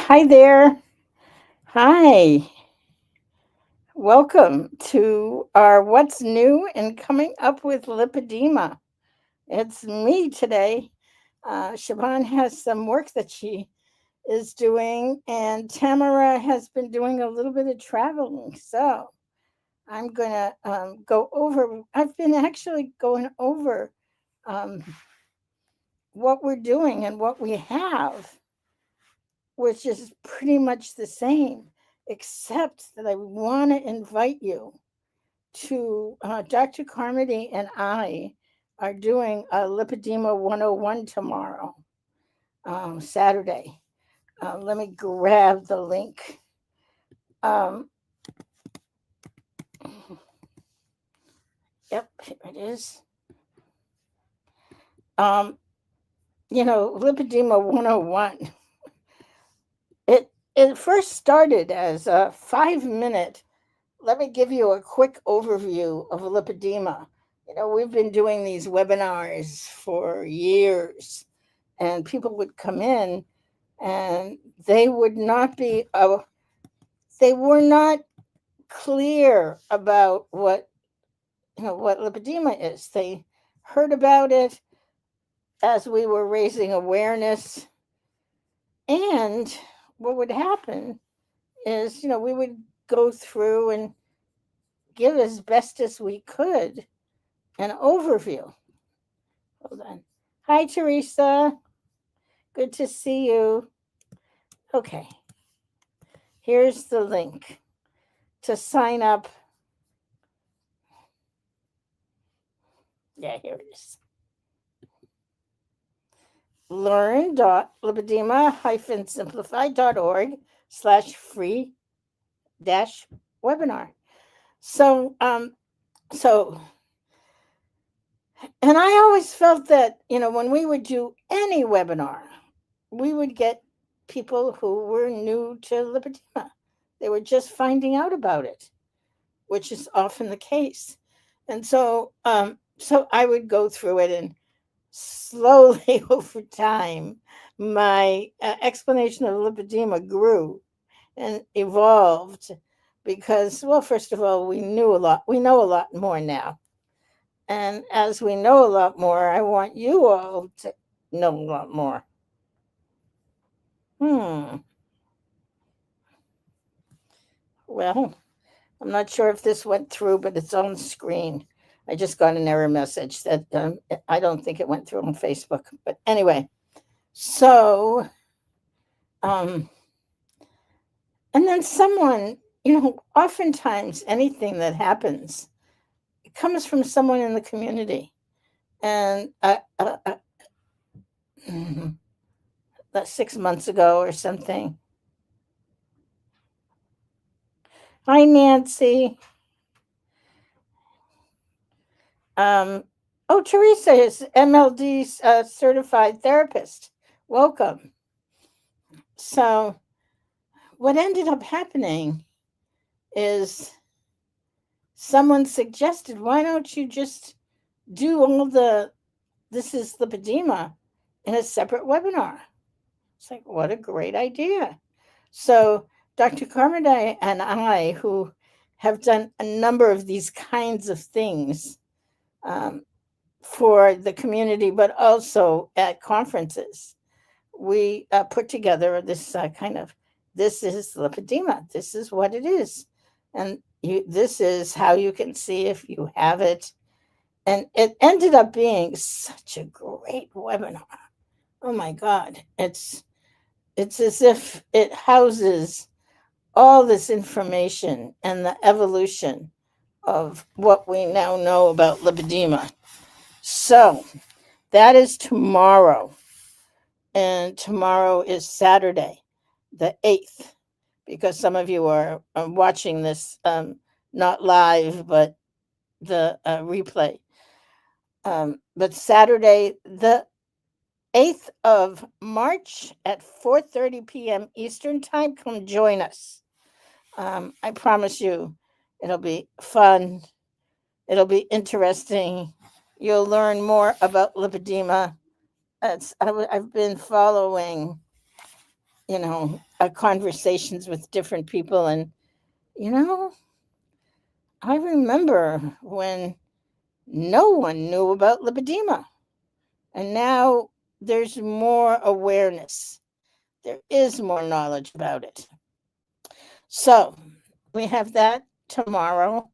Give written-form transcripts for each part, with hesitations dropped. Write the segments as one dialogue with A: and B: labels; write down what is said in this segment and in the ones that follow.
A: Hi there. Hi. Welcome to our What's New and Coming Up with Lipedema. It's me today. Siobhan has some work that she is doing, and Tamara has been doing a little bit of traveling. So I'm going to go over, I've been actually going over um, what we're doing and what we have, which is pretty much the same, except that I want to invite you to Dr. Carmody and I are doing a Lipedema 101 tomorrow, Saturday. Let me grab the link. Um, yep, here it is. Um, Lipedema 101. It first started as a 5 minute. Let me give you a quick overview of lipedema. We've been doing these webinars for years, and people would come in and they would not be, they were not clear about what lipedema is. They heard about it as we were raising awareness, and what would happen is, we would go through and give as best as we could an overview. Hold on. Hi, Teresa. Good to see you. Okay, here's the link to sign up. Yeah, here it is. learn.lipedema-simplified.org/free dash webinar. So, so, and I always felt that, when we would do any webinar, we would get people who were new to lipedema. They were just finding out about it, which is often the case. And so I would go through it, and slowly over time, my explanation of lipedema grew and evolved because, well, first of all, we know a lot more now. And as we know a lot more, I want you all to know a lot more. Hmm. Well, I'm not sure if this went through, but it's on screen. I just got an error message that I don't think it went through on Facebook. But anyway, so, um, and then someone, oftentimes anything that happens, it comes from someone in the community. And that's 6 months ago or something. Hi, Nancy. Um, oh, Teresa is MLD certified therapist. Welcome. So, what ended up happening is someone suggested, why don't you just do all this is lipedema in a separate webinar? It's like, what a great idea. So, Dr. Carmody and I, who have done a number of these kinds of things, um, for the community, but also at conferences, we put together this this is lipedema. This is what it is, and this is how you can see if you have it. And it ended up being such a great webinar. Oh my God, it's as if it houses all this information and the evolution of what we now know about lipedema. So that is tomorrow. And tomorrow is Saturday, the 8th, because some of you are watching this not live, but the replay. But Saturday, the 8th of March at 4:30 p.m. Eastern Time, come join us. I promise you, it'll be fun. It'll be interesting. You'll learn more about lipedema. I've been following, conversations with different people. And, you know, I remember when no one knew about lipedema. And now there's more awareness. There is more knowledge about it. So we have that tomorrow.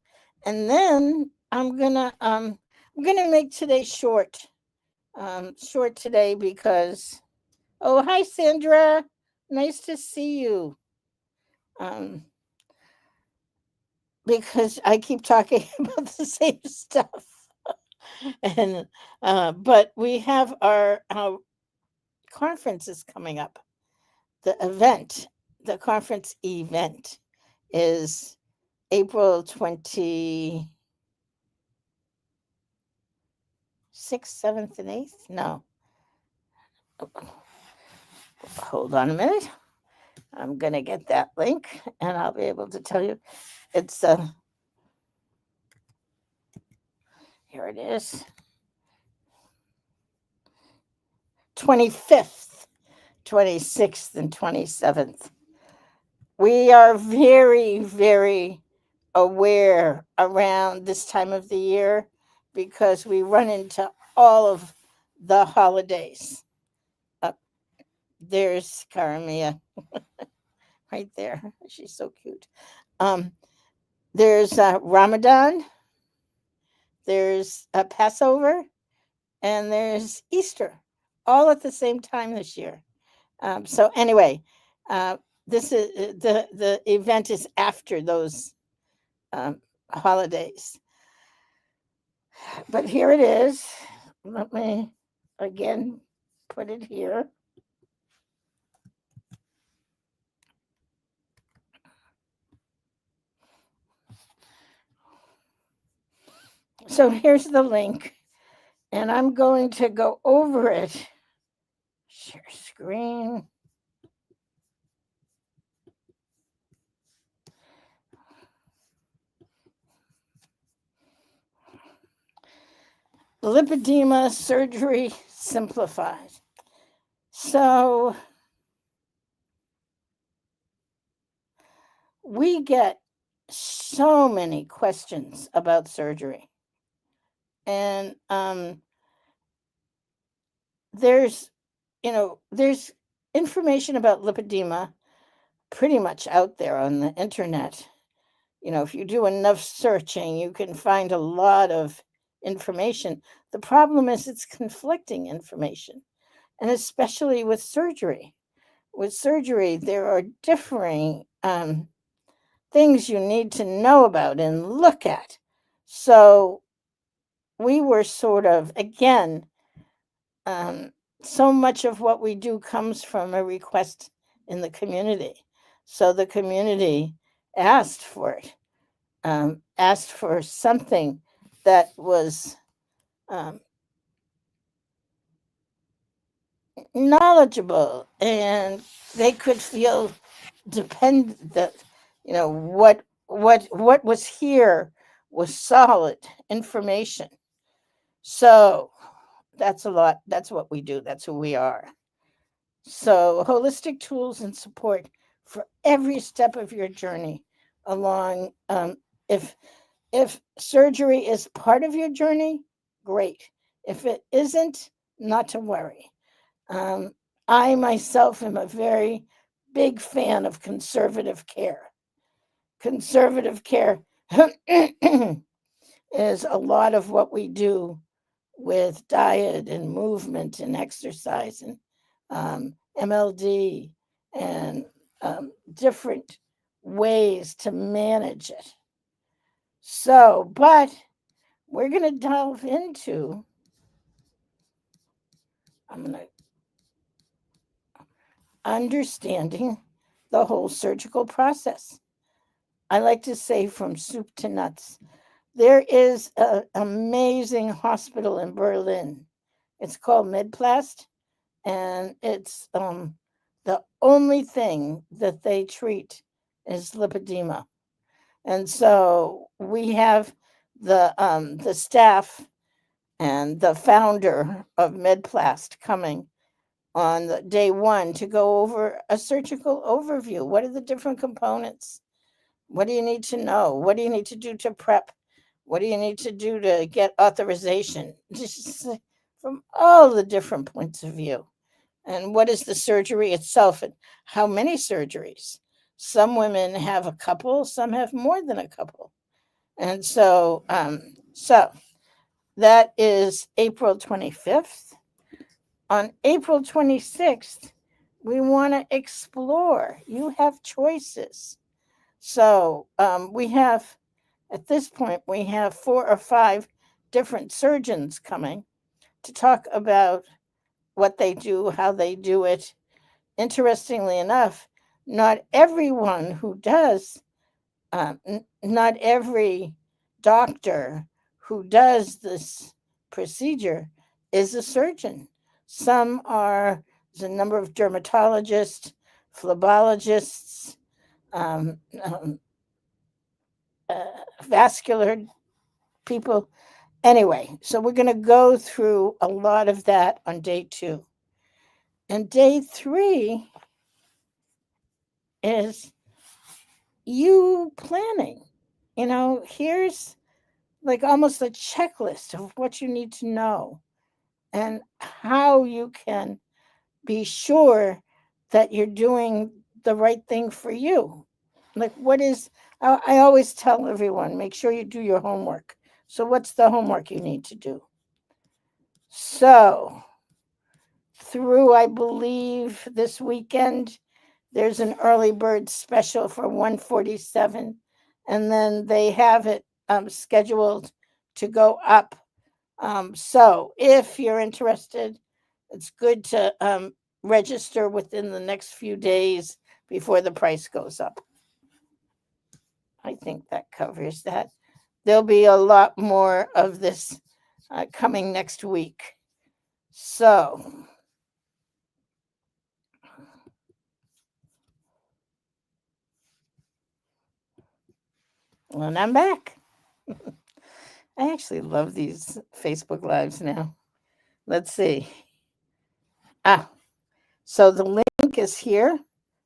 A: And then I'm gonna make today short. Short today because, oh, hi Sandra. Nice to see you. Um, because I keep talking about the same stuff. And but we have our conferences coming up. The event, the conference event is April 26th, 7th, and 8th. No, hold on a minute. I'm going to get that link and I'll be able to tell you. It's, here it is, 25th, 26th, and 27th. We are very, very aware around this time of the year because we run into all of the holidays. Uh, there's Karamia right there. She's so cute. Um, there's Ramadan, there's Passover, and there's Easter, all at the same time this year. So anyway, uh, this is the event is after those um, holidays. But here it is. Let me again put it here. So here's the link, and I'm going to go over it. Share screen. Lipedema surgery simplified. So we get so many questions about surgery. And there's, there's information about lipedema pretty much out there on the internet. If you do enough searching, you can find a lot of information. The problem is it's conflicting information, and especially with surgery. With surgery, there are differing things you need to know about and look at. So we were sort of, again, so much of what we do comes from a request in the community. So the community asked for it, asked for something that was knowledgeable and they could feel dependent that what was here was solid information. So that's a lot. That's what we do. That's who we are. So holistic tools and support for every step of your journey along. If surgery is part of your journey, great. If it isn't, not to worry. I myself am a very big fan of conservative care. Conservative care is a lot of what we do with diet and movement and exercise and MLD and different ways to manage it. So, but we're going to delve into, I'm going to understanding the whole surgical process. I like to say from soup to nuts. There is an amazing hospital in Berlin. It's called Medplast, and it's the only thing that they treat is lipedema. And so we have the staff and the founder of Medplast coming on day one to go over a surgical overview. What are the different components? What do you need to know? What do you need to do to prep? What do you need to do to get authorization? Just from all the different points of view. And what is the surgery itself and how many surgeries? Some women have a couple, some have more than a couple. And so that is April 25th. On April 26th, we want to explore. You have choices. So we have, at this point, we have 4 or 5 different surgeons coming to talk about what they do, how they do it. Interestingly enough, not everyone who does, not every doctor who does this procedure is a surgeon. Some are, there's a number of dermatologists, phlebologists, um, um, vascular people. Anyway, so we're going to go through a lot of that on day 2. And day 3 is you planning. Here's like almost a checklist of what you need to know and how you can be sure that you're doing the right thing for you. Like, I always tell everyone, make sure you do your homework. So, what's the homework you need to do? So, through, I believe, this weekend, there's an early bird special for 147, and then they have it scheduled to go up. So if you're interested, it's good to register within the next few days before the price goes up. I think that covers that. There'll be a lot more of this coming next week. So, and I'm back. I actually love these Facebook Lives now. Let's see. So the link is here.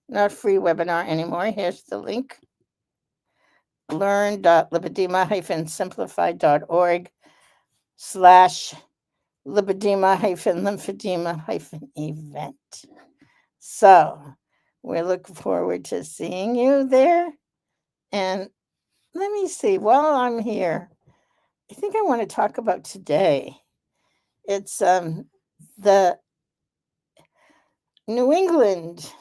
A: Not free webinar anymore. Here's the link. learn.lipedema-simplified.org/lipedema-lymphedema-event. So we're looking forward to seeing you there. And let me see, while I'm here, I think I want to talk about today. It's the New England,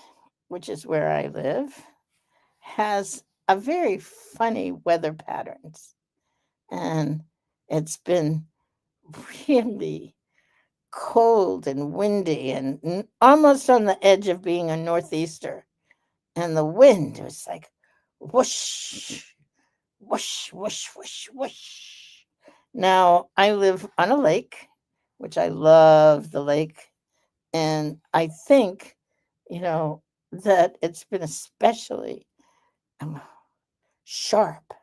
A: which is where I live, has a very funny weather patterns. And it's been really cold and windy and almost on the edge of being a northeaster. And the wind was like whoosh, whoosh, whoosh, whoosh, whoosh. Now, I live on a lake, which I love the lake. And I think, that it's been especially sharp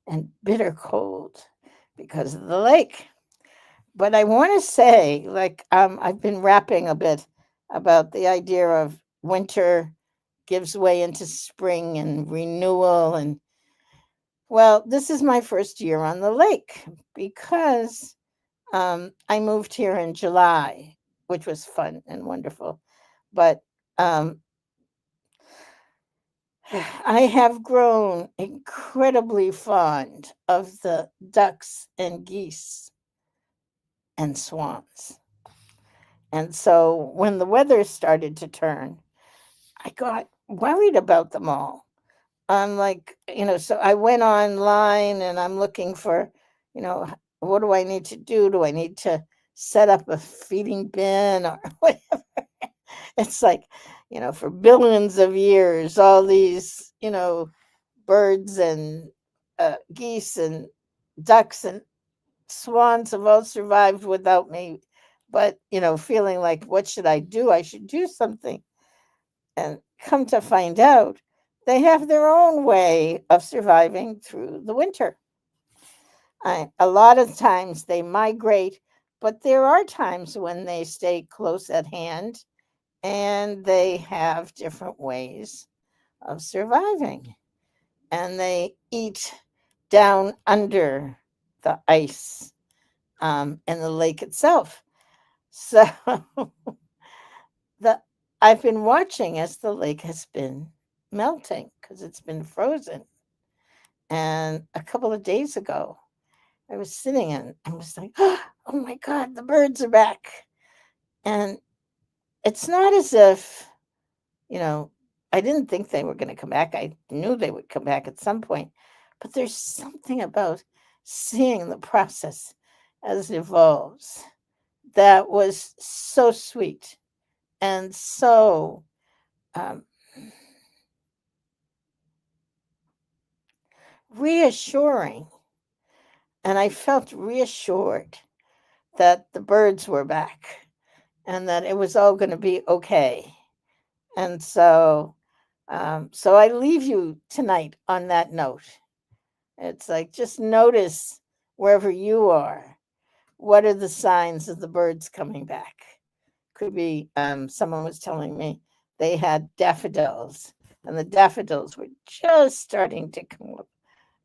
A: and bitter cold because of the lake. But I want to say, like, I've been rapping a bit about the idea of winter gives way into spring and renewal. And well, this is my first year on the lake because I moved here in July, which was fun and wonderful. But I have grown incredibly fond of the ducks and geese and swans. And so when the weather started to turn, I got worried about them all. I'm like, so I went online and I'm looking for, what do I need to do? Do I need to set up a feeding bin or whatever? It's like, for billions of years, all these, birds and geese and ducks and swans have all survived without me. But, feeling like, what should I do? I should do something. And come to find out, they have their own way of surviving through the winter. A lot of times they migrate, but there are times when they stay close at hand and they have different ways of surviving. And they eat down under the ice in the lake itself. So the I've been watching as the lake has been melting because it's been frozen. And a couple of days ago, I was sitting and was like, oh my God, the birds are back. And it's not as if, you know, I didn't think they were going to come back. I knew they would come back at some point. But there's something about seeing the process as it evolves that was so sweet and so um, reassuring. And I felt reassured that the birds were back and that it was all going to be okay. And so I leave you tonight on that note. It's like just notice wherever you are, what are the signs of the birds coming back? Could be someone was telling me they had daffodils, and the daffodils were just starting to come up,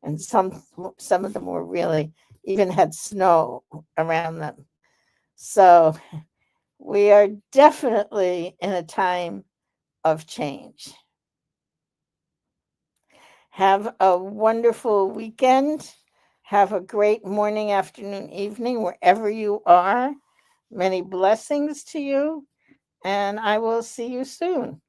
A: and some of them were really even had snow around them. So we are definitely in a time of change. Have a wonderful weekend. Have a great morning, afternoon, evening, wherever you are. Many blessings to you, and I will see you soon.